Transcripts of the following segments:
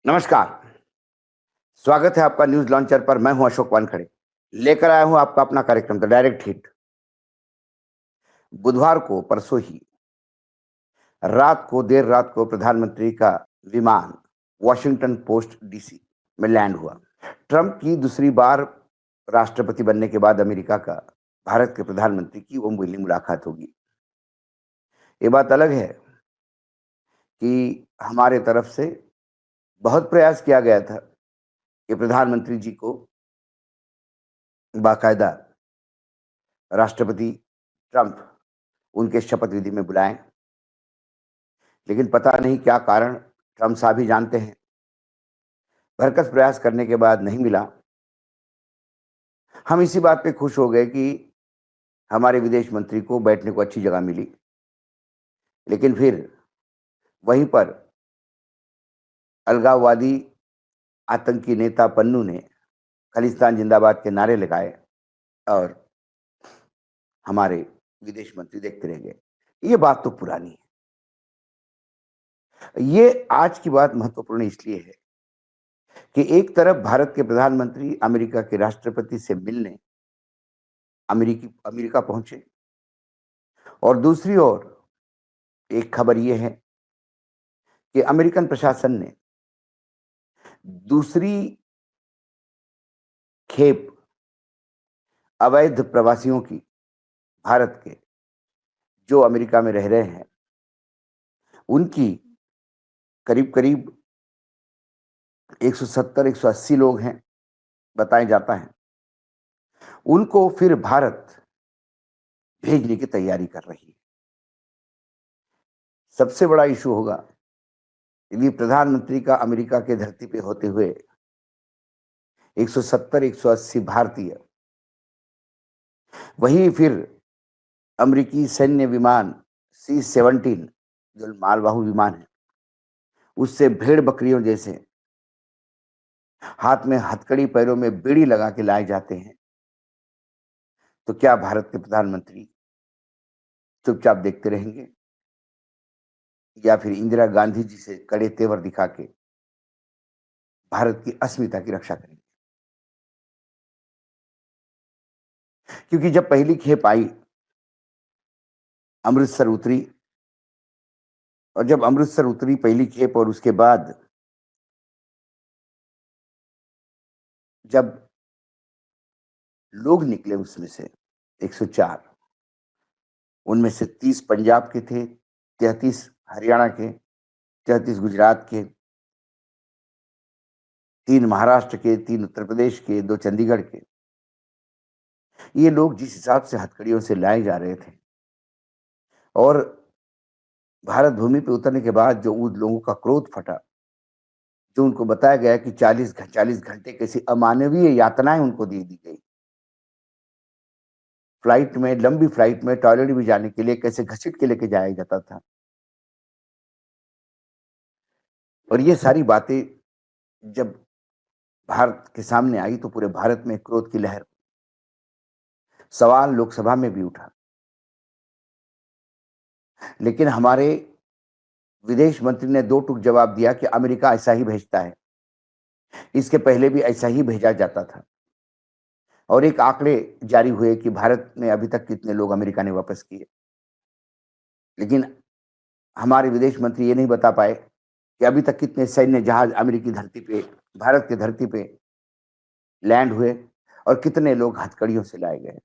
नमस्कार। स्वागत है आपका न्यूज लॉन्चर पर। मैं हूं अशोक वानखड़े। लेकर आया हूं आपका अपना कार्यक्रम द डायरेक्ट हिट। बुधवार को परसों ही देर रात को प्रधानमंत्री का विमान वॉशिंगटन पोस्ट डीसी में लैंड हुआ। ट्रंप की दूसरी बार राष्ट्रपति बनने के बाद अमेरिका का भारत के प्रधानमंत्री की वो पहली मुलाकात होगी। ये बात अलग है कि हमारे तरफ से बहुत प्रयास किया गया था कि प्रधानमंत्री जी को बाकायदा राष्ट्रपति ट्रंप उनके शपथ विधि में बुलाएं, लेकिन पता नहीं क्या कारण, ट्रंप साहब ही जानते हैं। भरकस प्रयास करने के बाद नहीं मिला। हम इसी बात पे खुश हो गए कि हमारे विदेश मंत्री को बैठने को अच्छी जगह मिली, लेकिन फिर वहीं पर अलगाववादी आतंकी नेता पन्नू ने खालिस्तान जिंदाबाद के नारे लगाए और हमारे विदेश मंत्री देखते रह गए। ये बात तो पुरानी है। ये आज की बात महत्वपूर्ण इसलिए है कि एक तरफ भारत के प्रधानमंत्री अमेरिका के राष्ट्रपति से मिलने अमेरिका पहुंचे, और दूसरी ओर एक खबर यह है कि अमेरिकन प्रशासन ने दूसरी खेप अवैध प्रवासियों की, भारत के जो अमेरिका में रह रहे हैं, उनकी करीब करीब 170-180 लोग हैं बताया जाता है, उनको फिर भारत भेजने की तैयारी कर रही है। सबसे बड़ा इशू होगा यदि प्रधानमंत्री का अमेरिका के धरती पे होते हुए 170-180 भारतीय वहीं फिर अमेरिकी सैन्य विमान C-17 जो मालवाहु विमान है, उससे भेड़ बकरियों जैसे हाथ में हथकड़ी पैरों में बेड़ी लगा के लाए जाते हैं, तो क्या भारत के प्रधानमंत्री चुपचाप देखते रहेंगे या फिर इंदिरा गांधी जी से कड़े तेवर दिखा के भारत की अस्मिता की रक्षा करेंगे? क्योंकि जब पहली खेप आई, अमृतसर उतरी, और जब अमृतसर उतरी पहली खेप और उसके बाद जब लोग निकले उसमें से 104, उनमें से 30 पंजाब के थे, 33 हरियाणा के, 33 गुजरात के, 3 महाराष्ट्र के, 3 उत्तर प्रदेश के, 2 चंडीगढ़ के। ये लोग जिस हिसाब से हथकड़ियों से लाए जा रहे थे और भारत भूमि पे उतरने के बाद जो उन लोगों का क्रोध फटा, जो उनको बताया गया कि 40 घंटे कैसी अमानवीय यातनाएं उनको दी दी गई, फ्लाइट में, लंबी फ्लाइट में टॉयलेट भी जाने के लिए कैसे घसीट के लेके जाया जाता था। और ये सारी बातें जब भारत के सामने आई तो पूरे भारत में क्रोध की लहर, सवाल लोकसभा में भी उठा, लेकिन हमारे विदेश मंत्री ने दो टूक जवाब दिया कि अमेरिका ऐसा ही भेजता है, इसके पहले भी ऐसा ही भेजा जाता था। और एक आंकड़े जारी हुए कि भारत में अभी तक कितने लोग अमेरिका ने वापस किए, लेकिन हमारे विदेश मंत्री ये नहीं बता पाए कि अभी तक कितने सैन्य जहाज अमेरिकी धरती पे, भारत की धरती पे लैंड हुए और कितने लोग हथकड़ियों से लाए गए,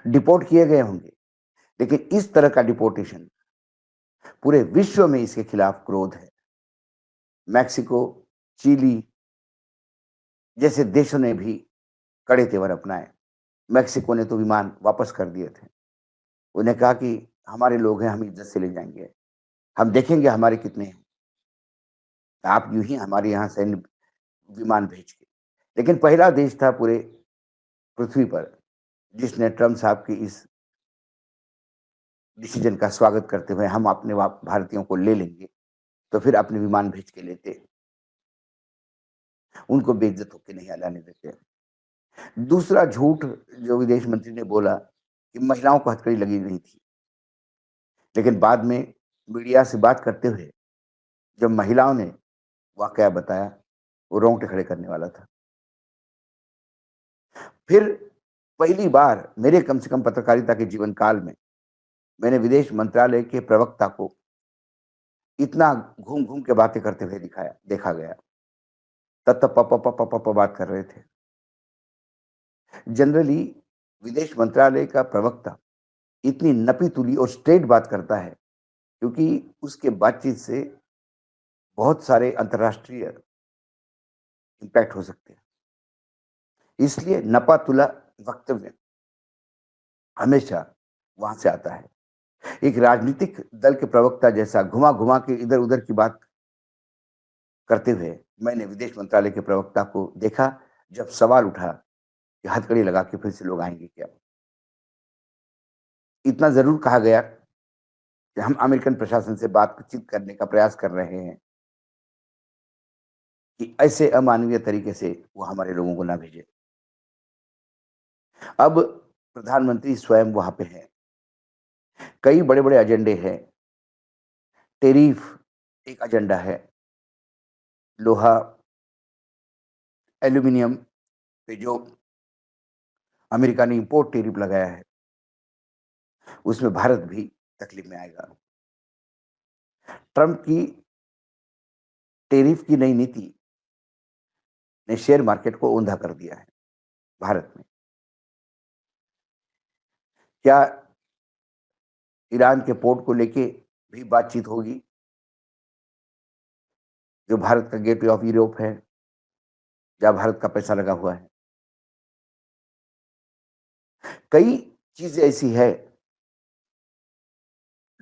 डिपोर्ट किए गए होंगे। लेकिन इस तरह का डिपोर्टेशन, पूरे विश्व में इसके खिलाफ क्रोध है। मैक्सिको, चिली जैसे देशों ने भी कड़े तेवर अपनाए। मैक्सिको ने तो विमान वापस कर दिए थे। उन्हें कहा कि हमारे लोग हैं, हम इज्जत से ले जाएंगे, हम देखेंगे हमारे कितने हैं, आप यूं ही हमारे यहाँ सैन्य विमान भेज के। लेकिन पहला देश था पूरे पृथ्वी पर जिसने ट्रंप साहब की इस डिसीजन का स्वागत करते हुए हम अपने भारतीयों को ले लेंगे, तो फिर अपने विमान भेज के लेते, उनको बेइज्जत होकर नहीं लाने देते। दूसरा झूठ जो विदेश मंत्री ने बोला कि महिलाओं को हथकड़ी लगी नहीं थी, लेकिन बाद में मीडिया से बात करते हुए जब महिलाओं ने वाकया बताया, वो रोंगटे खड़े करने वाला था। फिर पहली बार मेरे कम से कम पत्रकारिता के जीवन काल में मैंने विदेश मंत्रालय के प्रवक्ता को इतना घूम-घूम के बातें करते हुए देखा गया। तत प प प प प प बात कर रहे थे। जनरली विदेश मंत्रालय का प्रवक्ता इतनी नपी-तुली और स्ट्रेट बात करता है, क्योंकि उसके बातचीत से बहुत सारे अंतर्राष्ट्रीय इम्पैक्ट हो सकते हैं। इसलिए नपा-तुला वक्तव्य हमेशा वहाँ से आता है। एक राजनीतिक दल के प्रवक्ता जैसा घुमा-घुमा के इधर-उधर की बात करते हुए मैंने विदेश मंत्रालय के प्रवक्ता को देखा, जब सवाल उठा कि हथकड़ी लगा के फिर से लोग आएँगे क्या? इतना ज़रूर कहा गया कि हम अमेरिकन प्रशासन से बातचीत करने का प्रयास कर रहे हैं कि ऐसे अमानवीय तरीके से वो हमारे लोगों को ना भेजें। अब प्रधानमंत्री स्वयं वहाँ पे हैं। कई बड़े-बड़े एजेंडे हैं। टैरिफ एक एजेंडा है। लोहा, एल्यूमीनियम पे जो अमेरिका ने इम्पोर्ट टैरिफ लगाया है, उसमें भारत भी तकलीफ में आएगा। ट्रंप की टैरिफ की नई नीति ने शेयर मार्केट को औंधा कर दिया है भारत में। क्या ईरान के पोर्ट को लेके भी बातचीत होगी, जो भारत का गेटवे ऑफ यूरोप है, जहाँ भारत का पैसा लगा हुआ है। कई चीज़ें ऐसी है,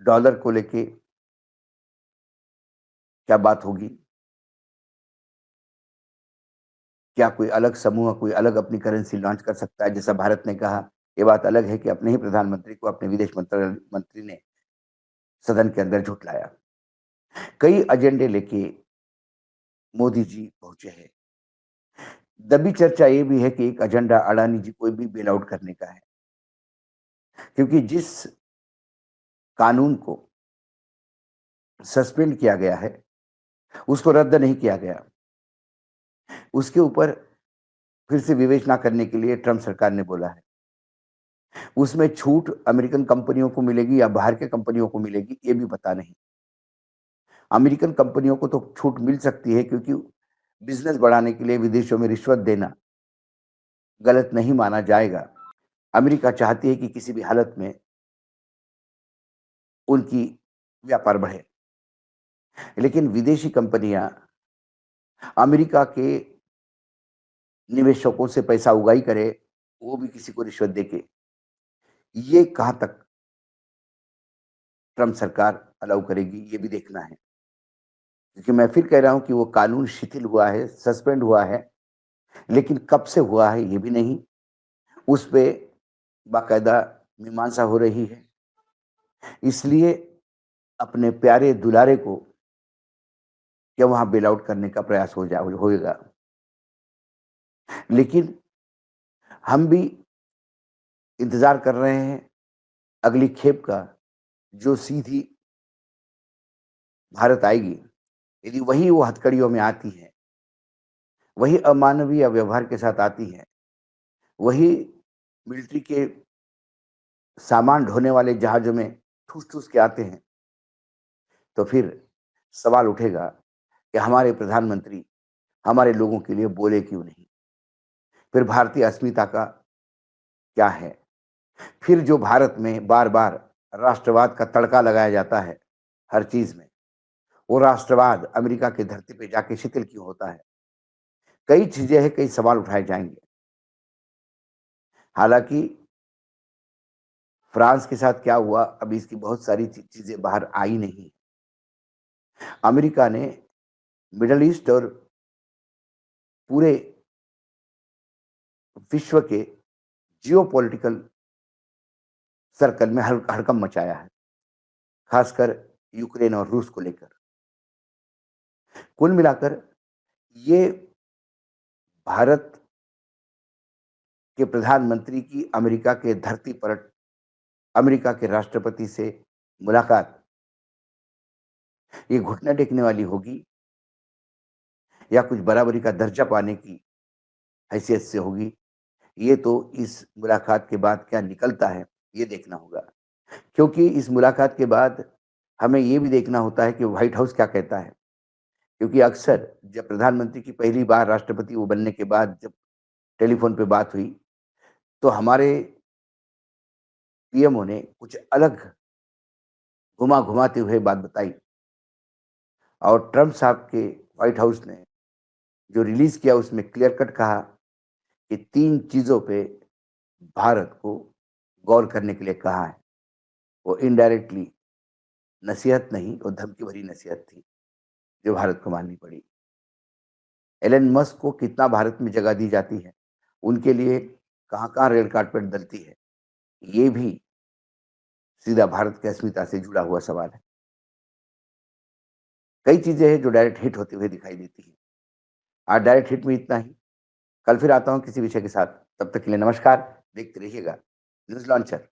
डॉलर को लेके क्या बात होगी? क्या कोई अलग समूह, कोई अलग अपनी करेंसी लॉन्च कर सकता है, जैसा भारत ने कहा? ये बात अलग है कि अपने ही प्रधानमंत्री को अपने विदेश मंत्री ने सदन के अंदर झुठलाया। कई एजेंडे लेके मोदी जी पहुँचे हैं। दबी चर्चा ये भी है कि एक एजेंडा अडानी जी को भी बेल आउट करने का है, क्योंकि जिस कानून को सस्पेंड किया गया है, उसको रद्द नहीं किया गया। उसके ऊपर फिर से विवेचना करने के लिए ट्रम्प सरकार ने बोला है। उसमें छूट अमेरिकन कंपनियों को मिलेगी या बाहर के कंपनियों को मिलेगी, ये भी पता नहीं। अमेरिकन कंपनियों को तो छूट मिल सकती है, क्योंकि बिज़नेस बढ़ाने के लिए विदेशों में रिश्वत देना गलत नहीं माना जाएगा। अमेरिका चाहती है कि किसी भी हालत में उनकी व्यापार बढ़े। लेकिन विदेशी कंपनियाँ अमेरिका के निवेशकों से पैसा उगाही करे, वो भी किसी को रिश्वत देके। ये कहाँ तक ट्रम्प सरकार अलाउ करेगी, ये भी देखना है। क्योंकि मैं फिर कह रहा हूँ कि वो कानून शिथिल हुआ है, सस्पेंड हुआ है, लेकिन कब से हुआ है ये भी नहीं। उस पे बाकायदा मीमांसा हो रही है। इसलिए अपने प्यारे दुलारे को क्या वहाँ बेल आउट करने का प्रयास होएगा। लेकिन हम भी इंतज़ार कर रहे हैं अगली खेप का, जो सीधी भारत आएगी। यदि वही वो हथकड़ियों में आती है, वही अमानवीय व्यवहार के साथ आती है, वही मिलिट्री के सामान ढोने वाले जहाज़ों में ठूस-ठूस के आते हैं, तो फिर सवाल उठेगा कि हमारे प्रधानमंत्री हमारे लोगों के लिए बोले क्यों नहीं? फिर भारतीय अस्मिता का क्या है? फिर जो भारत में बार-बार राष्ट्रवाद का तड़का लगाया जाता है, हर चीज़ में, वो राष्ट्रवाद अमेरिका की धरती पे जाके शिथिल क्यों होता है? कई चीज़ें हैं, कई सवाल उठाए जाएँगे। हालाँकि फ्रांस के साथ क्या हुआ, अभी इसकी बहुत सारी चीज़ें बाहर आई नहीं। अमेरिका ने मिडल ईस्ट और पूरे विश्व के जियोपॉलिटिकल सर्कल में हड़कंप मचाया है, खासकर यूक्रेन और रूस को लेकर। कुल मिलाकर ये भारत के प्रधानमंत्री की अमेरिका के धरती पर अमेरिका के राष्ट्रपति से मुलाकात, ये घुटना टेकने वाली होगी। या कुछ बराबरी का दर्जा पाने की हैसियत से होगी, ये तो इस मुलाकात के बाद क्या निकलता है, ये देखना होगा। क्योंकि इस मुलाकात के बाद हमें ये भी देखना होता है कि व्हाइट हाउस क्या कहता है। क्योंकि अक्सर जब प्रधानमंत्री की पहली बार राष्ट्रपति वो बनने के बाद जब टेलीफ़ोन पे बात हुई, तो हमारे पीएमओ ने कुछ अलग घुमा-घुमाते हुए बात बताई और ट्रम्प साहब के व्हाइट हाउस ने जो रिलीज़ किया उसमें क्लियर कट कहा कि 3 चीज़ों पे भारत को गौर करने के लिए कहा है। वो इनडायरेक्टली नसीहत नहीं, वो धमकी भरी नसीहत थी, जो भारत को माननी पड़ी। एलन मस्क को कितना भारत में जगह दी जाती है, उनके लिए कहाँ-कहाँ रेड कार्पेट डलती है, ये भी सीधा भारत की अस्मिता से जुड़ा हुआ सवाल है। कई चीज़ें हैं जो डायरेक्ट हिट होते हुए दिखाई देती हैं। आज डायरेक्ट हिट में इतना ही। कल फिर आता हूँ किसी विषय के साथ। तब तक के लिए नमस्कार, देखते रहिएगा न्यूज़ लॉन्चर।